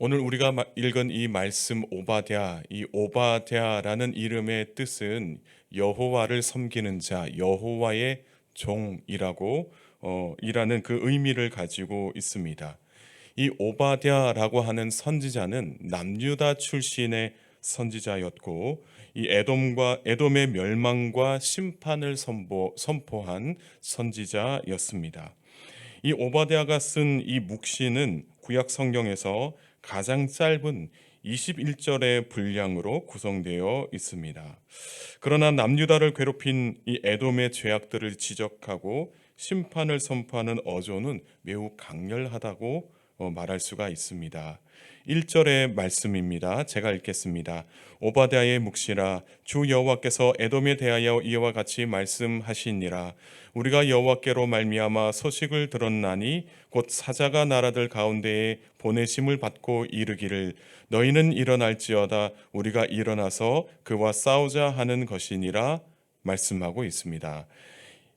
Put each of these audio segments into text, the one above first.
오늘 우리가 읽은 이 말씀 오바댜, 이 오바댜라는 이름의 뜻은 여호와를 섬기는 자, 여호와의 종이라고 이라는 그 의미를 가지고 있습니다. 이 오바댜라고 하는 선지자는 남유다 출신의 선지자였고 이 에돔의 멸망과 심판을 선포한 선지자였습니다. 이 오바댜가 쓴 이 묵시는 구약 성경에서 가장 짧은 21절의 분량으로 구성되어 있습니다. 그러나 남유다를 괴롭힌 이 에돔의 죄악들을 지적하고 심판을 선포하는 어조는 매우 강렬하다고 말할 수가 있습니다. 1절의 말씀입니다. 제가 읽겠습니다. 오바댜의 묵시라, 주 여호와께서 에돔에 대하여 이와 같이 말씀하시니라. 우리가 여호와께로 말미암아 소식을 들었나니 곧 사자가 나라들 가운데에 보내심을 받고 이르기를 너희는 일어날지어다 우리가 일어나서 그와 싸우자 하는 것이니라 말씀하고 있습니다.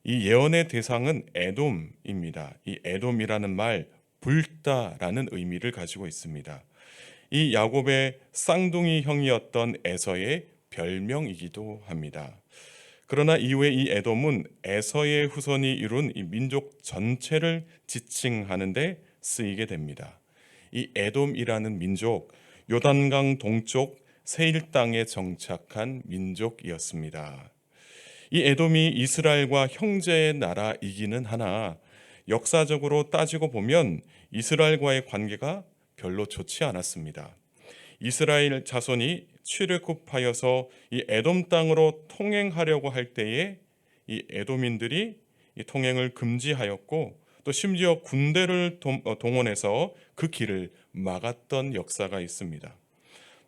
이 예언의 대상은 에돔입니다. 이 에돔이라는 말 불다라는 의미를 가지고 있습니다. 이 야곱의 쌍둥이 형이었던 에서의 별명이기도 합니다. 그러나 이후에 이 에돔은 에서의 후손이 이룬 이 민족 전체를 지칭하는 데 쓰이게 됩니다. 이 에돔이라는 민족, 요단강 동쪽 세일 땅에 정착한 민족이었습니다. 이 에돔이 이스라엘과 형제의 나라이기는 하나 역사적으로 따지고 보면 이스라엘과의 관계가 별로 좋지 않았습니다. 이스라엘 자손이 출애굽하여서 이 에돔 땅으로 통행하려고 할 때에 이 에돔인들이 이 통행을 금지하였고 또 심지어 군대를 동원해서 그 길을 막았던 역사가 있습니다.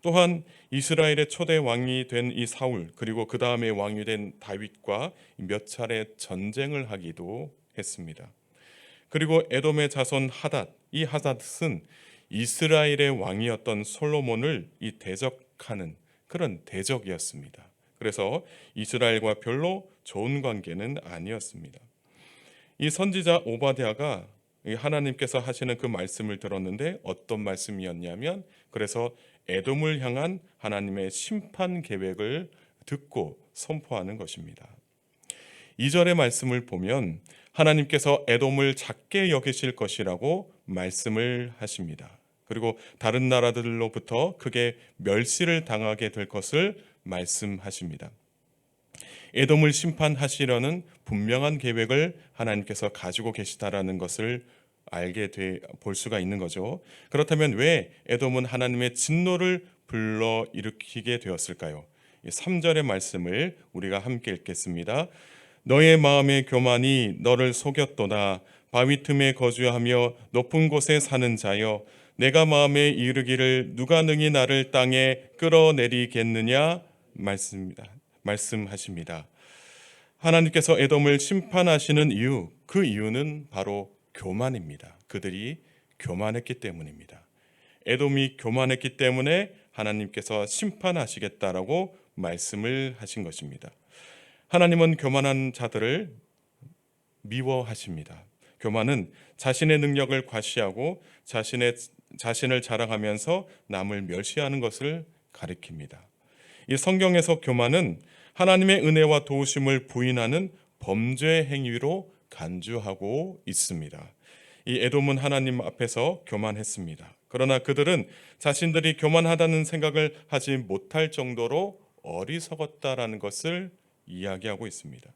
또한 이스라엘의 초대 왕이 된 이 사울 그리고 그 다음에 왕이 된 다윗과 몇 차례 전쟁을 하기도 했습니다. 그리고 에돔의 자손 하닷, 이 하닷은 이스라엘의 왕이었던 솔로몬을 이 대적하는 그런 대적이었습니다. 그래서 이스라엘과 별로 좋은 관계는 아니었습니다. 이 선지자 오바댜가 하나님께서 하시는 그 말씀을 들었는데 어떤 말씀이었냐면 그래서 에돔을 향한 하나님의 심판 계획을 듣고 선포하는 것입니다. 2절의 말씀을 보면 하나님께서 에돔을 작게 여기실 것이라고 말씀을 하십니다. 그리고 다른 나라들로부터 크게 멸시를 당하게 될 것을 말씀하십니다. 에돔을 심판하시려는 분명한 계획을 하나님께서 가지고 계시다라는 것을 볼 수가 있는 거죠. 그렇다면 왜 에돔은 하나님의 진노를 불러 일으키게 되었을까요? 3절의 말씀을 우리가 함께 읽겠습니다. 너의 마음의 교만이 너를 속였도다. 바위 틈에 거주하며 높은 곳에 사는 자여, 내가 마음에 이르기를 누가 능히 나를 땅에 끌어내리겠느냐 말씀하십니다. 하나님께서 에돔을 심판하시는 이유, 그 이유는 바로 교만입니다. 그들이 교만했기 때문입니다. 에돔이 교만했기 때문에 하나님께서 심판하시겠다라고 말씀을 하신 것입니다. 하나님은 교만한 자들을 미워하십니다. 교만은 자신의 능력을 과시하고 자신을 자랑하면서 남을 멸시하는 것을 가리킵니다. 이 성경에서 교만은 하나님의 은혜와 도우심을 부인하는 범죄 행위로 간주하고 있습니다. 이 에돔은 하나님 앞에서 교만했습니다. 그러나 그들은 자신들이 교만하다는 생각을 하지 못할 정도로 어리석었다라는 것을 이야기하고 있습니다.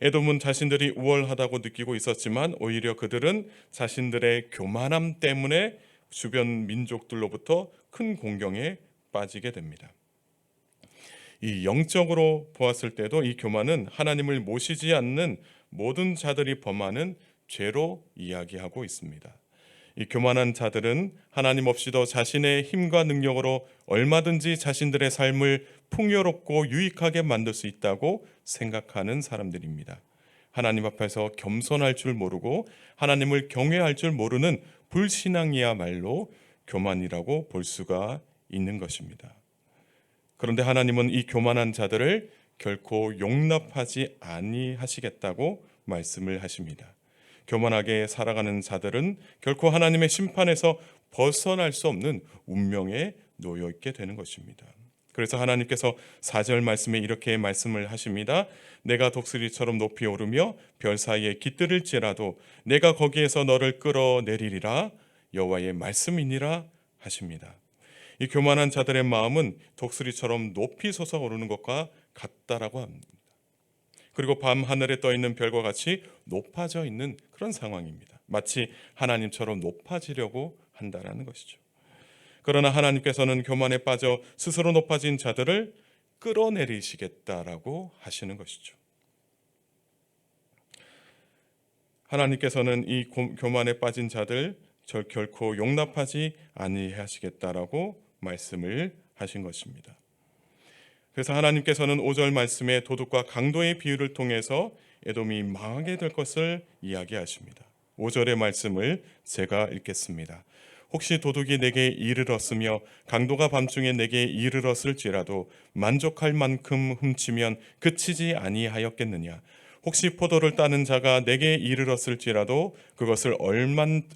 에돔은 자신들이 우월하다고 느끼고 있었지만 오히려 그들은 자신들의 교만함 때문에 주변 민족들로부터 큰 공경에 빠지게 됩니다. 이 영적으로 보았을 때도 이 교만은 하나님을 모시지 않는 모든 자들이 범하는 죄로 이야기하고 있습니다. 이 교만한 자들은 하나님 없이도 자신의 힘과 능력으로 얼마든지 자신들의 삶을 풍요롭고 유익하게 만들 수 있다고 생각하는 사람들입니다. 하나님 앞에서 겸손할 줄 모르고 하나님을 경외할 줄 모르는 불신앙이야말로 교만이라고 볼 수가 있는 것입니다. 그런데 하나님은 이 교만한 자들을 결코 용납하지 아니하시겠다고 말씀을 하십니다. 교만하게 살아가는 자들은 결코 하나님의 심판에서 벗어날 수 없는 운명에 놓여 있게 되는 것입니다. 그래서 하나님께서 4절 말씀에 이렇게 말씀을 하십니다. 내가 독수리처럼 높이 오르며 별 사이에 깃들을지라도 내가 거기에서 너를 끌어내리리라 여호와의 말씀이니라 하십니다. 이 교만한 자들의 마음은 독수리처럼 높이 솟아오르는 것과 같다라고 합니다. 그리고 밤 하늘에 떠 있는 별과 같이 높아져 있는 그런 상황입니다. 마치 하나님처럼 높아지려고 한다라는 것이죠. 그러나 하나님께서는 교만에 빠져 스스로 높아진 자들을 끌어내리시겠다라고 하시는 것이죠. 하나님께서는 이 교만에 빠진 자들 결코 용납하지 아니하시겠다라고 말씀을 하신 것입니다. 그래서 하나님께서는 5절 말씀에 도둑과 강도의 비유를 통해서 에돔이 망하게 될 것을 이야기하십니다. 5절의 말씀을 제가 읽겠습니다. 혹시 도둑이 내게 이르렀으며 강도가 밤중에 내게 이르렀을지라도 만족할 만큼 훔치면 그치지 아니하였겠느냐. 혹시 포도를 따는 자가 내게 이르렀을지라도 그것을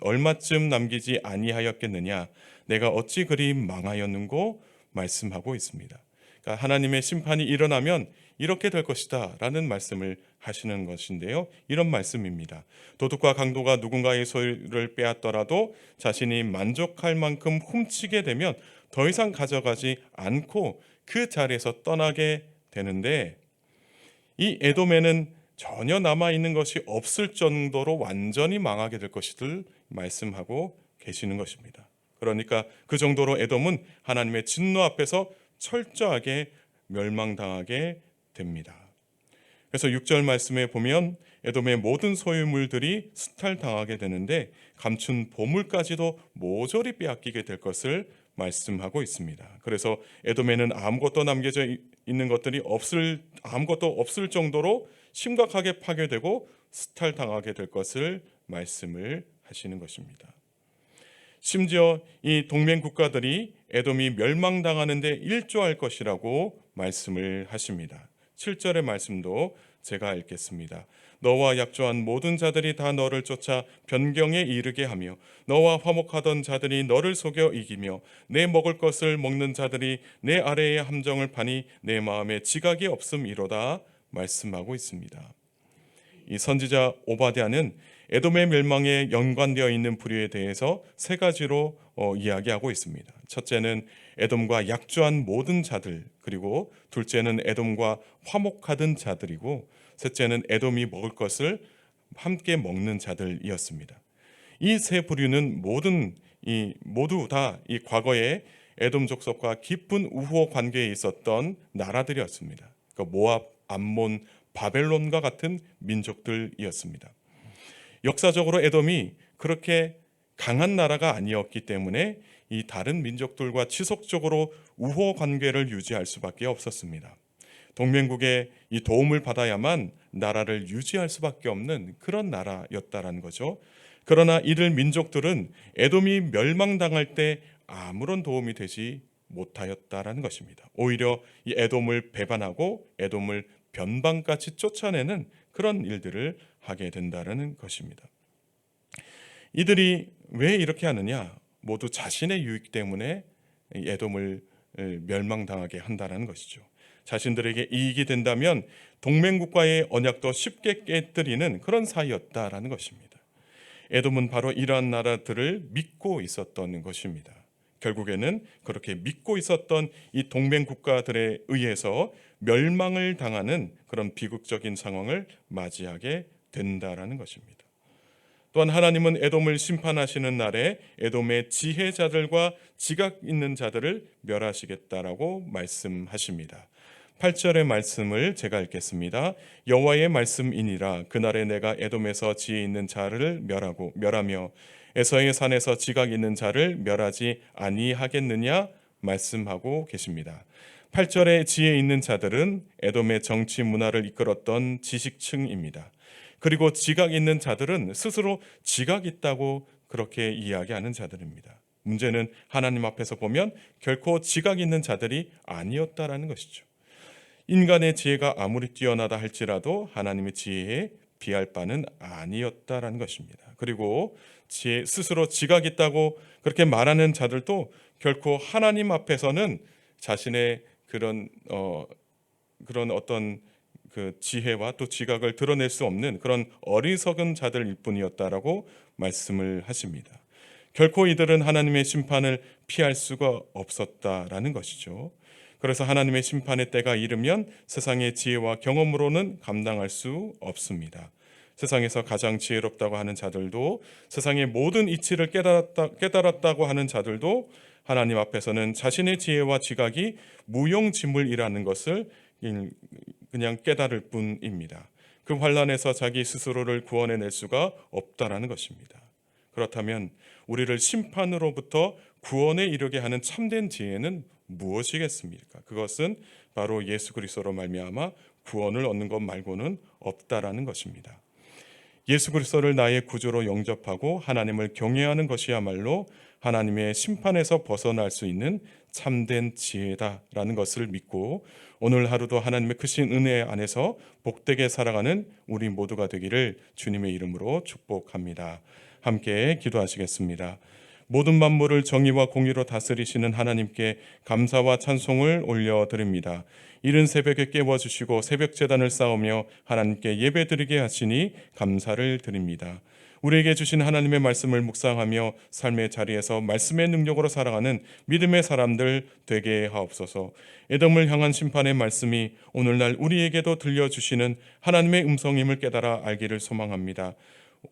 얼마쯤 남기지 아니하였겠느냐. 내가 어찌 그리 망하였는고 말씀하고 있습니다. 그러니까 하나님의 심판이 일어나면 이렇게 될 것이다 라는 말씀을 하시는 것인데요. 이런 말씀입니다. 도둑과 강도가 누군가의 소유를 빼앗더라도 자신이 만족할 만큼 훔치게 되면 더 이상 가져가지 않고 그 자리에서 떠나게 되는데, 이 에돔에는 전혀 남아있는 것이 없을 정도로 완전히 망하게 될 것을 말씀하고 계시는 것입니다. 그러니까 그 정도로 에돔은 하나님의 진노 앞에서 철저하게 멸망당하게 됩니다. 그래서 6절 말씀에 보면 에돔의 모든 소유물들이 수탈당하게 되는데 감춘 보물까지도 모조리 빼앗기게 될 것을 말씀하고 있습니다. 그래서 에돔에는 아무것도 남겨져 있는 것들이 아무것도 없을 정도로 심각하게 파괴되고 수탈당하게 될 것을 말씀을 하시는 것입니다. 심지어 이 동맹 국가들이 에돔이 멸망당하는데 일조할 것이라고 말씀을 하십니다. 7절의 말씀도 제가 읽겠습니다. 너와 약조한 모든 자들이 다 너를 쫓아 변경에 이르게 하며 너와 화목하던 자들이 너를 속여 이기며 내 먹을 것을 먹는 자들이 내 아래의 함정을 파니 내 마음에 지각이 없음이로다 말씀하고 있습니다. 이 선지자 오바댜는 에돔의 멸망에 연관되어 있는 부류에 대해서 세 가지로 이야기하고 있습니다. 첫째는 에돔과 약조한 모든 자들, 그리고 둘째는 에돔과 화목하던 자들이고, 셋째는 에돔이 먹을 것을 함께 먹는 자들이었습니다. 이 세 부류는 모두 다 이 과거에 에돔 족속과 깊은 우호 관계에 있었던 나라들이었습니다. 그러니까 모압, 암몬, 바벨론과 같은 민족들이었습니다. 역사적으로 에돔이 그렇게 강한 나라가 아니었기 때문에 이 다른 민족들과 지속적으로 우호 관계를 유지할 수밖에 없었습니다. 동맹국의 이 도움을 받아야만 나라를 유지할 수밖에 없는 그런 나라였다라는 거죠. 그러나 이들 민족들은 에돔이 멸망당할 때 아무런 도움이 되지 못하였다라는 것입니다. 오히려 이 에돔을 배반하고 에돔을 변방같이 쫓아내는 그런 일들을 하게 된다는 것입니다. 이들이 왜 이렇게 하느냐? 모두 자신의 유익 때문에 에돔을 멸망당하게 한다는 것이죠. 자신들에게 이익이 된다면 동맹국과의 언약도 쉽게 깨뜨리는 그런 사이였다라는 것입니다. 에돔은 바로 이러한 나라들을 믿고 있었던 것입니다. 결국에는 그렇게 믿고 있었던 이 동맹국가들에 의해서 멸망을 당하는 그런 비극적인 상황을 맞이하게 된다라는 것입니다. 또한 하나님은 에돔을 심판하시는 날에 에돔의 지혜자들과 지각 있는 자들을 멸하시겠다라고 말씀하십니다. 8절의 말씀을 제가 읽겠습니다. 여호와의 말씀이니라. 그날에 내가 에돔에서 지혜 있는 자를 멸하며 에서의 산에서 지각 있는 자를 멸하지 아니하겠느냐 말씀하고 계십니다. 8절의 지혜 있는 자들은 에돔의 정치 문화를 이끌었던 지식층입니다. 그리고 지각 있는 자들은 스스로 지각 있다고 그렇게 이야기하는 자들입니다. 문제는 하나님 앞에서 보면 결코 지각 있는 자들이 아니었다라는 것이죠. 인간의 지혜가 아무리 뛰어나다 할지라도 하나님의 지혜에 비할 바는 아니었다라는 것입니다. 그리고 스스로 지각 있다고 그렇게 말하는 자들도 결코 하나님 앞에서는 자신의 그런 어떤 그 지혜와 또 지각을 드러낼 수 없는 그런 어리석은 자들일 뿐이었다라고 말씀을 하십니다. 결코 이들은 하나님의 심판을 피할 수가 없었다라는 것이죠. 그래서 하나님의 심판의 때가 이르면 세상의 지혜와 경험으로는 감당할 수 없습니다. 세상에서 가장 지혜롭다고 하는 자들도, 세상의 모든 이치를 깨달았다고 하는 자들도 하나님 앞에서는 자신의 지혜와 지각이 무용지물이라는 것을 그냥 깨달을 뿐입니다. 그 환난에서 자기 스스로를 구원해낼 수가 없다라는 것입니다. 그렇다면 우리를 심판으로부터 구원에 이르게 하는 참된 지혜는 무엇이겠습니까? 그것은 바로 예수 그리스도로 말미암아 구원을 얻는 것 말고는 없다라는 것입니다. 예수 그리스도를 나의 구주로 영접하고 하나님을 경외하는 것이야말로 하나님의 심판에서 벗어날 수 있는 참된 지혜다라는 것을 믿고 오늘 하루도 하나님의 크신 은혜 안에서 복되게 살아가는 우리 모두가 되기를 주님의 이름으로 축복합니다. 함께 기도하시겠습니다. 모든 만물을 정의와 공의로 다스리시는 하나님께 감사와 찬송을 올려드립니다. 이른 새벽에 깨워주시고 새벽 제단을 쌓으며 하나님께 예배드리게 하시니 감사를 드립니다. 우리에게 주신 하나님의 말씀을 묵상하며 삶의 자리에서 말씀의 능력으로 살아가는 믿음의 사람들 되게 하옵소서. 에돔을 향한 심판의 말씀이 오늘날 우리에게도 들려주시는 하나님의 음성임을 깨달아 알기를 소망합니다.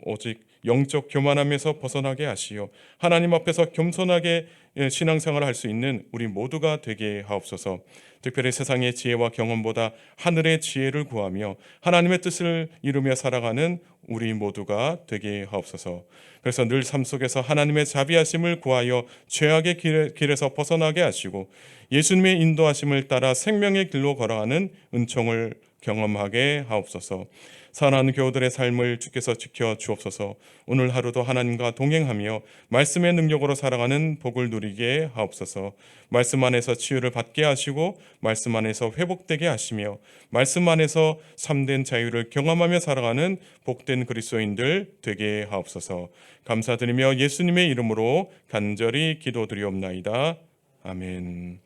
오직 영적 교만함에서 벗어나게 하시어 하나님 앞에서 겸손하게 신앙생활을 할 수 있는 우리 모두가 되게 하옵소서. 특별히 세상의 지혜와 경험보다 하늘의 지혜를 구하며 하나님의 뜻을 이루며 살아가는 우리 모두가 되게 하옵소서. 그래서 늘 삶 속에서 하나님의 자비하심을 구하여 죄악의 길에서 벗어나게 하시고 예수님의 인도하심을 따라 생명의 길로 걸어가는 은총을 경험하게 하옵소서. 사랑하는 교우들의 삶을 주께서 지켜 주옵소서. 오늘 하루도 하나님과 동행하며 말씀의 능력으로 살아가는 복을 누리게 하옵소서. 말씀 안에서 치유를 받게 하시고 말씀 안에서 회복되게 하시며 말씀 안에서 참된 자유를 경험하며 살아가는 복된 그리스도인들 되게 하옵소서. 감사드리며 예수님의 이름으로 간절히 기도드리옵나이다. 아멘.